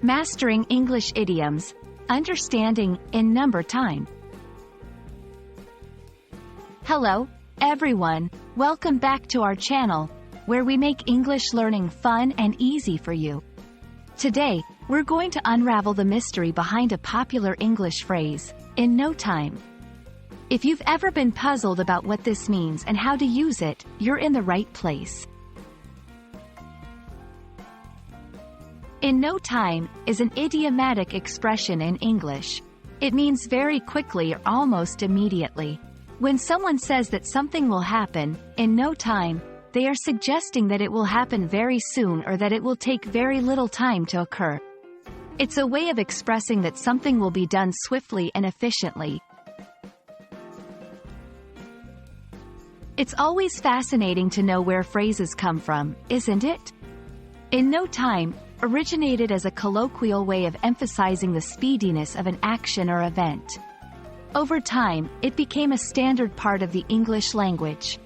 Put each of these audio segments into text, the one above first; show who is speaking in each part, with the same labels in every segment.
Speaker 1: Mastering English Idioms, Understanding in Number Time. Hello, everyone. Welcome back to our channel, where we make English learning fun and easy for you. Today, we're going to unravel the mystery behind a popular English phrase, in no time. If you've ever been puzzled about what this means and how to use it, you're in the right place. In no time is an idiomatic expression in English. It means very quickly or almost immediately. When someone says that something will happen, in no time, they are suggesting that it will happen very soon or that it will take very little time to occur. It's a way of expressing that something will be done swiftly and efficiently. It's always fascinating to know where phrases come from, isn't it? In no time originated as a colloquial way of emphasizing the speediness of an action or event. Over time, it became a standard part of the English language.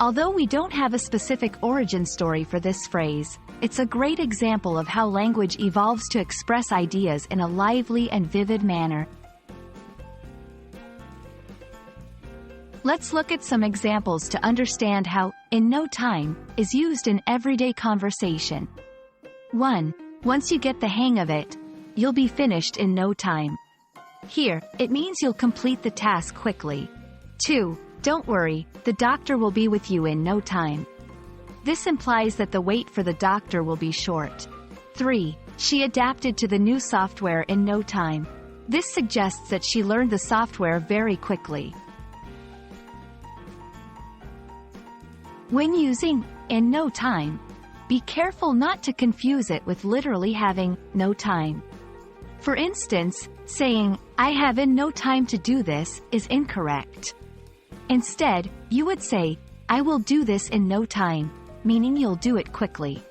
Speaker 1: Although we don't have a specific origin story for this phrase, it's a great example of how language evolves to express ideas in a lively and vivid manner. Let's look at some examples to understand how "in no time" is used in everyday conversation. 1. Once you get the hang of it, you'll be finished in no time. Here, it means you'll complete the task quickly. 2. Don't worry, the doctor will be with you in no time. This implies that the wait for the doctor will be short. 3. She adapted to the new software in no time. This suggests that she learned the software very quickly. When using "in no time," be careful not to confuse it with literally having no time. For instance, saying, "I have in no time to do this," is incorrect. Instead, you would say, "I will do this in no time," meaning you'll do it quickly.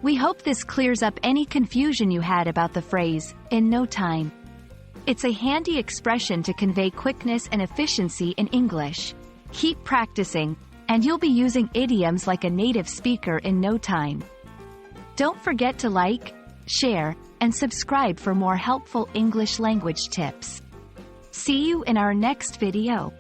Speaker 1: We hope this clears up any confusion you had about the phrase, "in no time." It's a handy expression to convey quickness and efficiency in English. Keep practicing, and you'll be using idioms like a native speaker in no time. Don't forget to like, share, and subscribe for more helpful English language tips. See you in our next video.